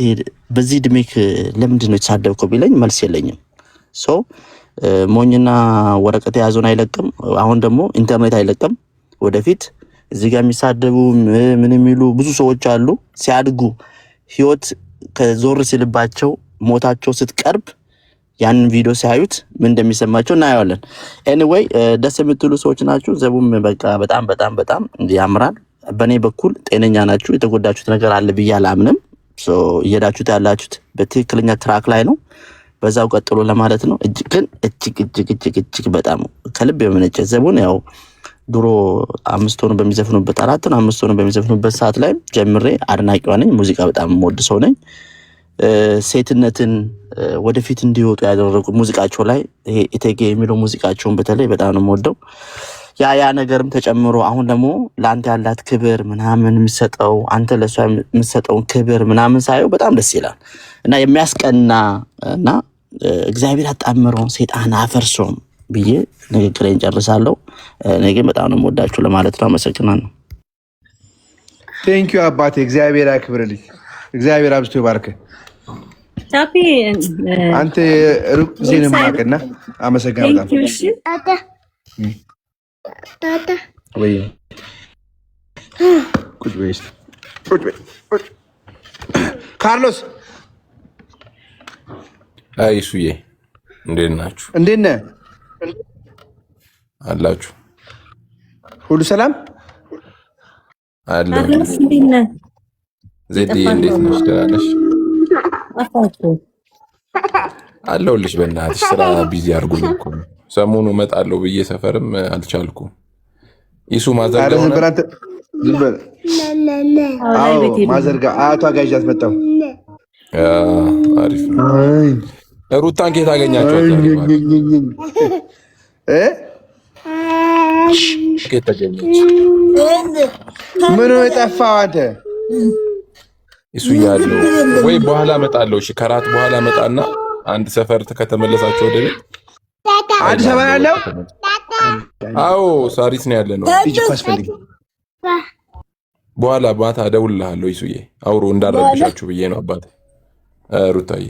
በዚህ እድሜክ ለምንድን ነው የተሳደብከው ቢለኝ መልስ የለኝም። ሞኝና ወረቀት የያዘውን አይለቅም። አሁን ደግሞ ኢንተርኔት አይለቅም። ወደፊት እዚህ ጋር የሚሳደቡ ምን የሚሉ ብዙ ሰዎች አሉ። ሲያድጉ ህይወት ከዞር ሲልባቸው ሞታቸው ስትቀርብ ያንን ቪዲዮ ሲያዩት ምን እንደሚሰማቸው እናያለን። ኤኒዌይ ደስ የምትሉ ሰዎች ናችሁ። ዘቡም በቃ በጣም ያምራል። በኔ በኩል ጤነኛ ናችሁ። የተጎዳችሁት ነገር አለ ብዬ አላምንም። እየሄዳችሁት ያላችሁት በትክክለኛ ትራክ ላይ ነው። በዛው ቀጥሎ ለማለት ነው። እጅግ በጣም ከልብ የመነጨ ዘቡን ያው ድሮ 5 ሆኖ በሚዘፍኑበት 4 ነው 5 ሆኖ በሚዘፍኑበት ሰዓት ላይ ጀምሬ አድናቂዋ ነኝ። ሙዚቃ በጣም የምወድ ሰው ነኝ። ሴትነትን ወደፊት እንዲወጡ ያደረጉ ሙዚቃቸው ላይ ይሄ ኢቴጌ የሚለው ሙዚቃቸውን በተለይ በጣም ነው የምወደው። ያ ነገርም ተጨምሮ አሁን ደግሞ ለአንተ ያላት ክብር ምናምን የምትሰጠው አንተ ለሷ የምትሰጠውን ክብር ምናምን ሳየው በጣም ደስ ይላል እና የሚያስቀና እና እግዚአብሔር አጣምረውን ሰይጣን አፈርሶም ብዬ ንግግሬን ጨርሳለሁ። እኔ ግን በጣም ነው የምወዳችሁ ለማለት ነው። አመሰግናለሁ። ቴንኪዩ አባቴ፣ እግዚአብሔር ያክብርልኝ። እግዚአብሔር አብዝቶ ይባርክ። ታፒ አንተ ሩቅ ዜና ማቀና አመሰግናለሁ። ታታ ወይ ቁጭ በይ ካርሎስ። አይ ሱዬ እንዴት ናችሁ? እንዴት ነህ? አላችሁ? ሁሉ ሰላም አለ። እንዴት ነህ? ዜድዬ እንዴት ነሽ? ደህና ነሽ? አለሁልሽ። በእናትሽ ስራ ቢዚ አድርጉኝ እኮ ሰሞኑ እመጣለሁ ብዬ ሰፈርም አልቻልኩም። ኢሱ ማዘርጋ ማዘርጋ አያቷ ጋር ይዣት መጣሁ። አሪፍ ነው። ሩታን ከየት አገኛቸዋት? ከየት ተገኘች? ምን ነው የጠፋው አንተ? እሱ ያለው ወይ በኋላ እመጣለሁ። እሺ ከራት በኋላ እመጣና አንድ ሰፈር ከተመለሳችሁ ወደ ቤት አዲስ አበባ ያለው? አዎ ሳሪስ ነው ያለ ነው። በኋላ ማታ እደውልልሃለሁ። ይሱዬ አውሮ እንዳረብሻችሁ ብዬ ነው አባቴ። ሩታዬ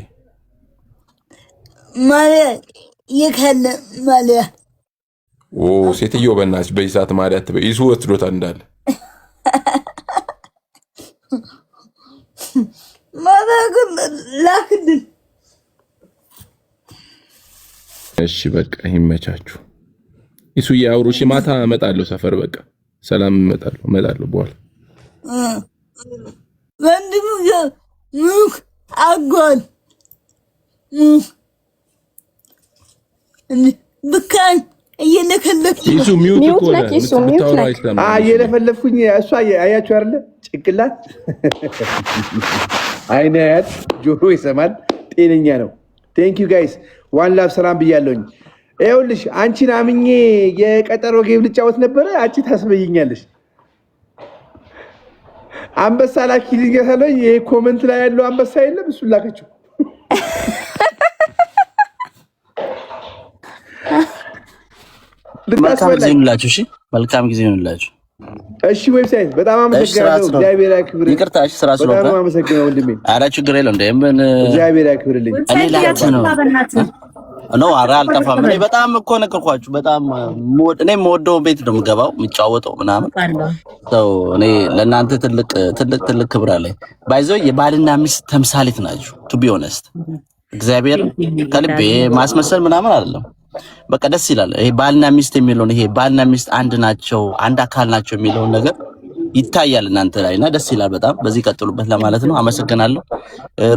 ማሪያ የካለ ማሪያ ሴትዮ በእናትሽ በዚህ ሰዓት ማሪያ አትበይ። ይሱ ወስዶታል እንዳለ ማዳግም ላክልን። እሺ በቃ ይመቻችሁ። ይሱዬ አውሩ። እሺ ማታ እመጣለሁ ሰፈር። በቃ ሰላም እመጣለሁ በኋላ ወንድም ሙክ አጎን ብካን እየለከለክ ይሱ ሚውት እኮ ነው የምታወራው አይሰማም። እየለፈለፍኩኝ እሷ አያችሁ አይደለ? ጭንቅላት አይነ ያት ጆሮ ይሰማል። ጤነኛ ነው። ቴንክ ዩ ጋይስ ዋን ላቭ ሰላም ብያለሁኝ። ይኸውልሽ አንቺን አምኜ የቀጠሮ ጌም ልጫወት ነበረ። አንቺ ታስበይኛለሽ። አንበሳ ላኪልኝ ያሳለኝ። ይሄ ኮመንት ላይ ያለው አንበሳ የለም፣ እሱን ላከችው። መልካም ጊዜ ይሁንላችሁ። እሺ መልካም ጊዜ ይሁንላችሁ። እሺ ዌብሳይት በጣም አመሰግናለሁ። እግዚአብሔር ያክብርልኝ። ይቅርታ እሺ ስራ ስለሆነ በጣም አመሰግናለሁ ወንድሜ። ኧረ ችግር የለውም። እንደ ምን እግዚአብሔር ያክብርልኝ። እኔ ላንተ ነው ነው። ኧረ አልጠፋም። እኔ በጣም እኮ ነገርኳችሁ። በጣም እኔ የምወደው ቤት ነው የምገባው የሚጫወተው ምናምን ሰው። እኔ ለእናንተ ትልቅ ክብር አለኝ። ባይዘው የባልና ሚስት ተምሳሌት ናችሁ። ቱ ቢ ኦነስት እግዚአብሔር ከልቤ ማስመሰል ምናምን አይደለም። በቃ ደስ ይላል። ይሄ ባልና ሚስት የሚለውን ይሄ ባልና ሚስት አንድ ናቸው አንድ አካል ናቸው የሚለውን ነገር ይታያል እናንተ ላይና ደስ ይላል በጣም። በዚህ ቀጥሉበት ለማለት ነው። አመሰግናለሁ።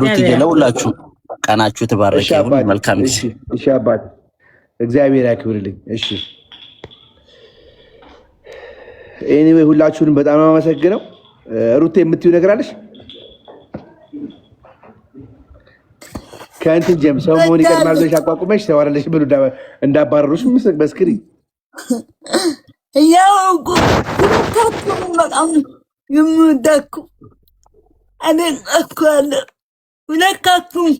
ሩትዬ ለሁላችሁ ቀናችሁ የተባረከ ይሁን። መልካም ጊዜ። እሺ አባት እግዚአብሔር ያክብርልኝ። እሺ ኤኒዌይ ሁላችሁንም በጣም ነው አመሰግነው። ሩቴ የምትዩ ነገር አለሽ? ከእንትን ጀም ሰው መሆን ይቀድማል ብለሽ አቋቁመሽ ተዋረለሽ ብሉ እንዳባረሩሽ መስክሪ። ያው ሁለታችሁም በጣም የምወዳችሁ አደንቃችኋለሁ። ሁለታችሁም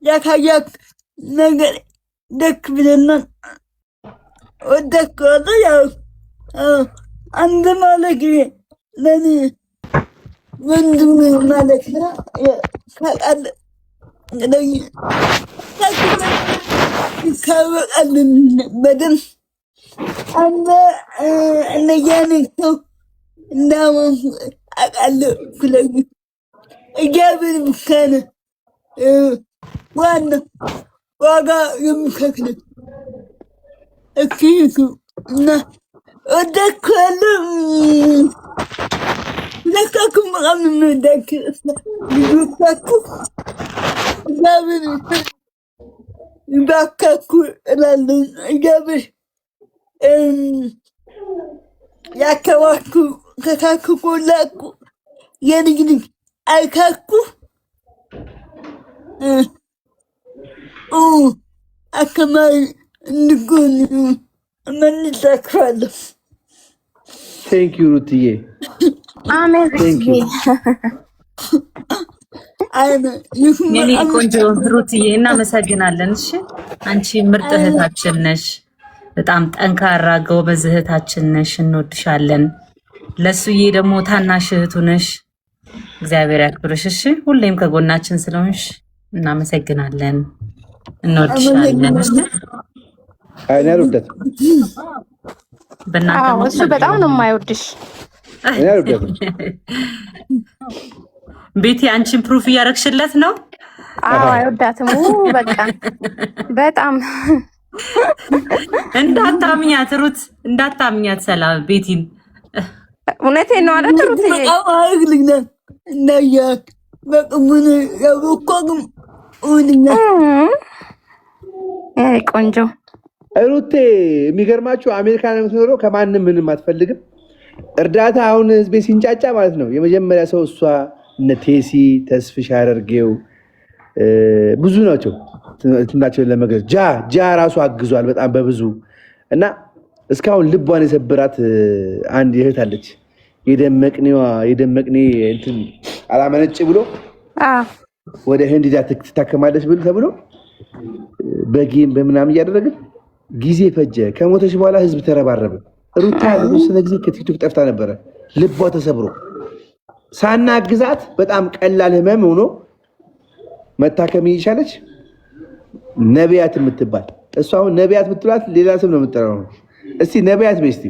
ያሳያችሁት ነገር ደስ ብሎናል። እወዳችኋለሁ። ያው አንድ ማለት ለእኔ ወንድሜ ማለት ነው። ታውቃለህ ይታወቃልን በደንብ አንተ እንደያነው እንዳመን አውቃለሁ። ስለዚህ እግዚአብሔር ብቻ ነው ዋና ዋጋ የሚከፍለው። እኪቱ እና እወዳችኋለሁ። ሁለታችሁም በጣም የምወዳችሁ ልጆቻችሁ እግዚአብሔር ይባርካችሁ እላለሁ። እግዚአብሔር ያከባችሁ ከታክቆላችሁ የልጅ ልጅ አይካችሁ አከማሪ እንድትሆኑ እመኝላችኋለሁ። ቴንክ ዩ ሩትዬ። አሜን። የኔ ቆንጆ ሩትዬ እናመሰግናለን። እሺ አንቺ ምርጥ እህታችን ነሽ። በጣም ጠንካራ ጎበዝ እህታችን ነሽ። እንወድሻለን። ለሱዬ ደግሞ ታናሽ እህቱ ነሽ። እግዚአብሔር ያክብርሽ። እሺ ሁሌም ከጎናችን ስለሆንሽ እናመሰግናለን። እንወድሻለን። እኔ አልወዳት እሱ በጣም ነው የማይወድሽ። እኔ አልወዳት ቤቲ አንቺን ፕሩፍ እያረግሽለት ነው። አይወዳትም። በቃ በጣም እንዳታምኛት ሩት፣ እንዳታምኛት። ሰላም ቤቲን እውነቴን ነው አለ ሩት አግልግናል እናያት በቅሙን ያበኳግም ቆንጆ ሩቴ። የሚገርማችሁ አሜሪካን የምትኖረው ከማንም ምንም አትፈልግም እርዳታ። አሁን ህዝቤ ሲንጫጫ ማለት ነው የመጀመሪያ ሰው እሷ፣ እነ ቴሲ፣ ተስፍሽ አደርጌው ብዙ ናቸው። ትምናቸውን ለመግለጽ ጃ ራሱ አግዟል በጣም በብዙ እና እስካሁን ልቧን የሰበራት አንድ እህት አለች። የደመቅኔ እንትን አላመነጭ ብሎ ወደ ህንድ ዛ ትታከማለች ተብሎ በጌም በምናምን እያደረግን ጊዜ ፈጀ። ከሞተች በኋላ ህዝብ ተረባረበ። ሩታ ለተወሰነ ጊዜ ከቲክቶክ ጠፍታ ነበረ። ልቧ ተሰብሮ ሳናግዛት በጣም ቀላል ህመም ሆኖ መታከም ይቻለች። ነቢያት የምትባል እሷ አሁን ነቢያት ብትላት ሌላ ስም ነው የምትጠራው። እስቲ ነቢያት በይ እስቲ።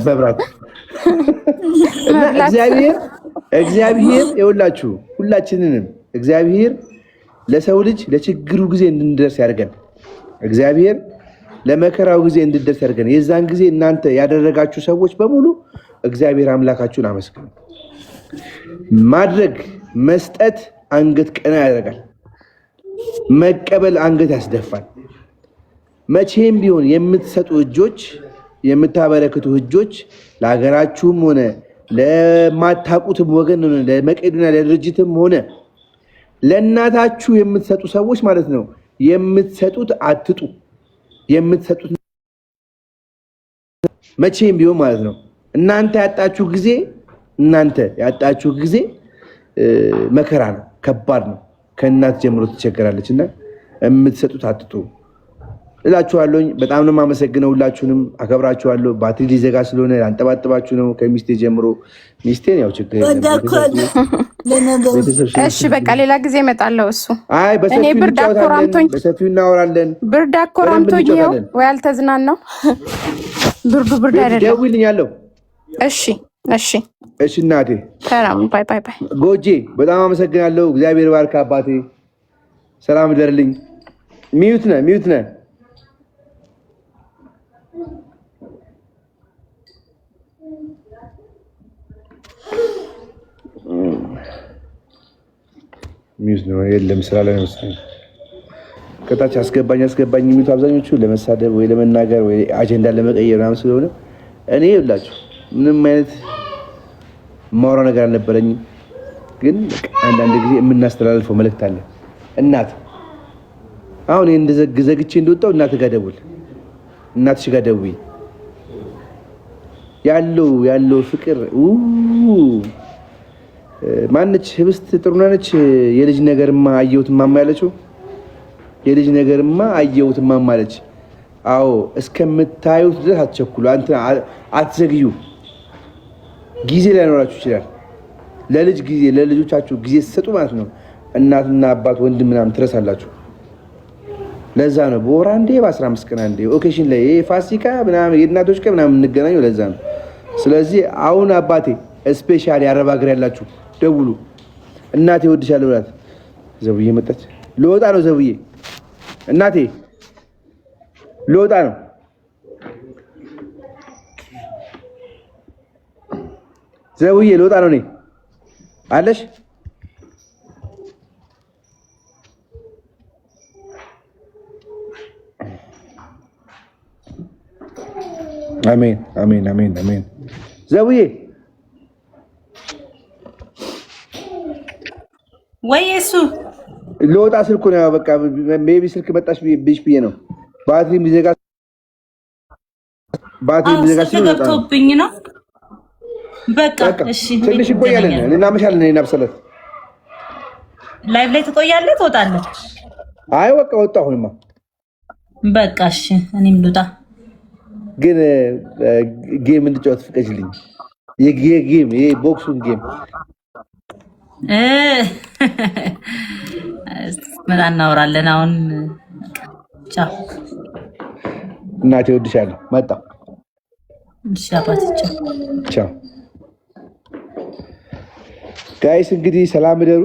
መብራት እና እግዚአብሔር የሁላችሁ ሁላችንንም እግዚአብሔር ለሰው ልጅ ለችግሩ ጊዜ እንድንደርስ ያደርገን። እግዚአብሔር ለመከራው ጊዜ እንድንደርስ ያደርገን። የዛን ጊዜ እናንተ ያደረጋችሁ ሰዎች በሙሉ እግዚአብሔር አምላካችሁን አመስግኑ። ማድረግ መስጠት አንገት ቀና ያደርጋል። መቀበል አንገት ያስደፋል። መቼም ቢሆን የምትሰጡ እጆች፣ የምታበረክቱ እጆች ለሀገራችሁም ሆነ ለማታውቁትም ወገን ሆነ ለመቄዶንያ ለድርጅትም ሆነ ለእናታችሁ የምትሰጡ ሰዎች ማለት ነው። የምትሰጡት አትጡ። የምትሰጡት መቼም ቢሆን ማለት ነው። እናንተ ያጣችሁ ጊዜ መከራ ነው፣ ከባድ ነው። ከእናት ጀምሮ ትቸገራለች እና የምትሰጡት አትጡ። እላችኋለሁኝ። በጣም ነው የማመሰግነው። ሁላችሁንም አከብራችኋለሁ። ባትሪ ሊዘጋ ስለሆነ አንጠባጥባችሁ ነው ከሚስቴ ጀምሮ። ሚስቴን ያው ችግር እሺ በቃ ሌላ ጊዜ እመጣለሁ። እሱ አይ እኔ ብርድ አኮራምቶኝ በሰፊው እናወራለን። ብርድ አኮራምቶኝ ነው ወይ አልተዝናናው? ብርድ አይደለም። ደውልልኛለሁ። እሺ እሺ እሺ እናቴ ሰላም። ባይ ባይ ባይ። ጎጄ በጣም አመሰግናለሁ። እግዚአብሔር ባርክ አባቴ። ሰላም ይደርልኝ። ሚዩት ነህ ሚዩት ነህ። ሚዩት ነው የለም ስራ ላይ ነው። ከታች አስገባኝ የሚሉት አብዛኞቹ ለመሳደብ ወይ ለመናገር ወይ አጀንዳ ለመቀየር ምናምን ስለሆነ እኔ ይኸውላችሁ ምንም አይነት ማውራ ነገር አልነበረኝም። ግን አንዳንድ ጊዜ የምናስተላልፈው መልእክት አለ። እናት አሁን ዘግቼ እንደወጣው እናትህ ጋር ደውል፣ እናትሽ ጋር ደውይ። ያለው ፍቅር ማነች ህብስት ጥሩና ነች። የልጅ ነገርማ አየሁትማ ያለችው የልጅ ነገርማ አየሁትማ ማለች። አዎ እስከምታዩት ድረስ አትቸኩሉ፣ አትዘግዩ። ጊዜ ላይኖራችሁ ይችላል። ለልጅ ጊዜ ለልጆቻችሁ ጊዜ ስትሰጡ ማለት ነው እናትና አባት ወንድም ምናምን ትረሳላችሁ። ለዛ ነው በወር አንዴ በ15 ቀን አንዴ ኦኬሽን ላይ ፋሲካ ምናምን የእናቶች ቀን ምናምን እንገናኘው። ለዛ ነው። ስለዚህ አሁን አባቴ ስፔሻሊ አረብ ሀገር ያላችሁ ደውሉ። እናቴ እወድሻለሁ ብላት። ዘብዬ መጣች። ልወጣ ነው ዘብዬ፣ እናቴ ልወጣ ነው። ዘብዬ ልወጣ ነው። እኔ አለሽ አሜን አሜን አሜን አሜን። ዘውዬ ወይ እሱ ልወጣ ስልኩ ነው በቃ ሜቢ ስልክ መጣሽ ብዬ ነው። ባትሪ ቢዘጋ ስለገብቶብኝ ነው። በቃ እሺ ትንሽ እንቆያለን። እናመሻለን። እኔና ብሰለት ላይቭ ላይ ትቆያለህ ትወጣለህ? አይ በቃ ወጣሁ። አሁንማ በቃ እሺ እኔም ልውጣ። ግን ጌም እንድጫወት ፍቀጅልኝ። የጌም ቦክሱን ጌም መጣ እናወራለን። አሁን ቻው እናቴ እወድሻለሁ። መጣሁ። እሺ አባቴ ቻው። ጋይስ እንግዲህ ሰላም እደሩ።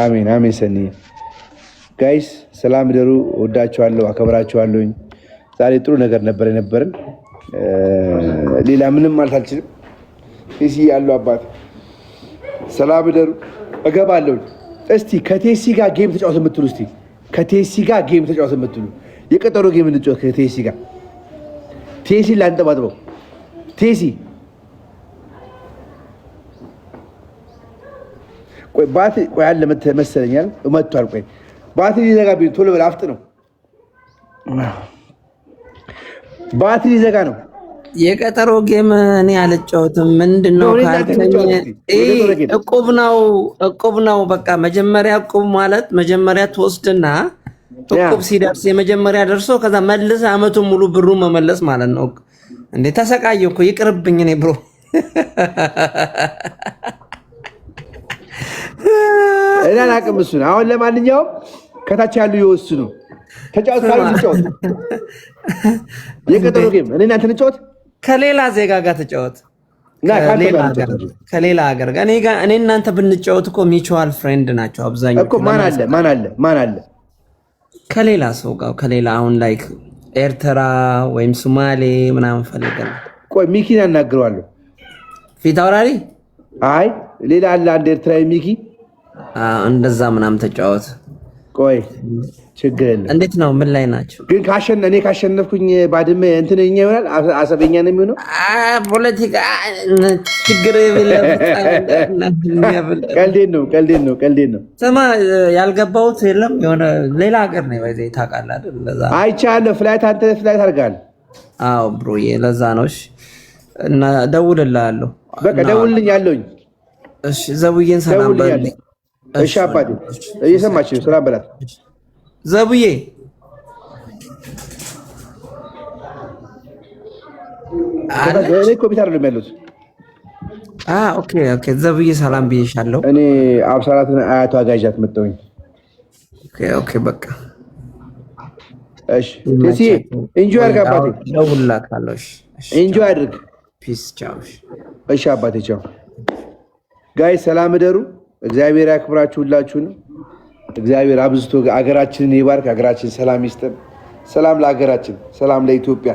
አሜን አሜን። ሰኒ ጋይስ ሰላም እደሩ። ወዳችኋለሁ፣ አከብራችኋለሁ። ዛሬ ጥሩ ነገር ነበር የነበረን። ሌላ ምንም ማለት አልችልም። ቴሲ ያለው አባት ሰላም እደሩ። እገባለሁ። እስቲ ከቴሲ ጋር ጌም ተጫወት የምትሉ እስቲ ከቴሲ ጋር ጌም ተጫወት የምትሉ የቀጠሮ ጌም እንጫወት ከቴሲ ጋር። ቴሲ ላንጠባጥበው። ቴሲ ቆይ ባትሪ ቆይ አለ መሰለኛል መጥቷል። ቆይ ባትሪ ሊዘጋ ቢሆን ቶሎ በል አፍጥ ነው። ባትሪ ሊዘጋ ነው። የቀጠሮ ጌም እኔ አልጫወትም። ምንድነው እቁብ ነው። በቃ መጀመሪያ እቁብ ማለት መጀመሪያ ትወስድና እቁብ ሲደርስ የመጀመሪያ ደርሶ ከዛ መልስ አመቱን ሙሉ ብሩ መመለስ ማለት ነው። እንዴ ተሰቃየሁ እኮ ይቅርብኝ። እኔ ብሮ እኔ አላቅም እሱን። አሁን ለማንኛውም ከታች ያሉ ይወስኑ። ተጫወት ካሉ እንጫወት። የቀጠሮ ጌም እኔ እናንተ እንጫወት። ከሌላ ዜጋ ጋር ተጫወት። ከሌላ ሀገር ጋር እኔ እናንተ ብንጫወት እኮ ሚቹዋል ፍሬንድ ናቸው አብዛኛው እኮ። ማን አለ ከሌላ ሰው ጋር ከሌላ አሁን ላይክ ኤርትራ ወይም ሶማሌ ምናምን ፈልገን። ቆይ ሚኪን አናግረዋለሁ። ፊት አውራሪ አይ ሌላ አለ አንድ ኤርትራዊ ሚኪ። እንደዛ ምናምን ተጫወት። ቆይ ችግር የለም። እንዴት ነው? ምን ላይ ናቸው? ግን እኔ ካሸነፍኩኝ ባድመ እንትንኛ ይሆናል። አሰበኛ ነው የሚሆነው። ፖለቲካ ችግር ቀልዴን ነው። ስማ ያልገባሁት የለም። የሆነ ሌላ ሀገር ነው ይዘህ ታውቃለህ አይደል? ለዛ አይቻለሁ። አንተ ፍላይት አድርጋል። አዎ ብሮዬ፣ ለዛ ነው። እሺ እና እደውልልሃለሁ። በቃ ደውልልኝ አለሁኝ። እሺ ዘቡዬን ሰላም በልልኝ። እሺ አባቴ እየሰማች ነው። ሰላም በላት። ዘቡዬ እኔ ኮምፒውተር ነው ያሉት። ኦኬ ኦኬ። ዘቡዬ ሰላም ብዬሻለሁ። እኔ አብሳላትን አያቷ ጋዣት መጣሁኝ። ኦኬ ኦኬ። በቃ እሺ፣ እሺ። ኢንጆይ አድርግ አባቴ። ደውልላታለሁ። እሺ፣ ኢንጆይ አድርግ። ፒስ። ቻው። እሺ አባቴ፣ ቻው። ጋይ ሰላም እደሩ። እግዚአብሔር ያክብራችሁ ሁላችሁን። እግዚአብሔር አብዝቶ አገራችንን ይባርክ። አገራችን ሰላም ይስጠን። ሰላም ለሀገራችን፣ ሰላም ለኢትዮጵያ።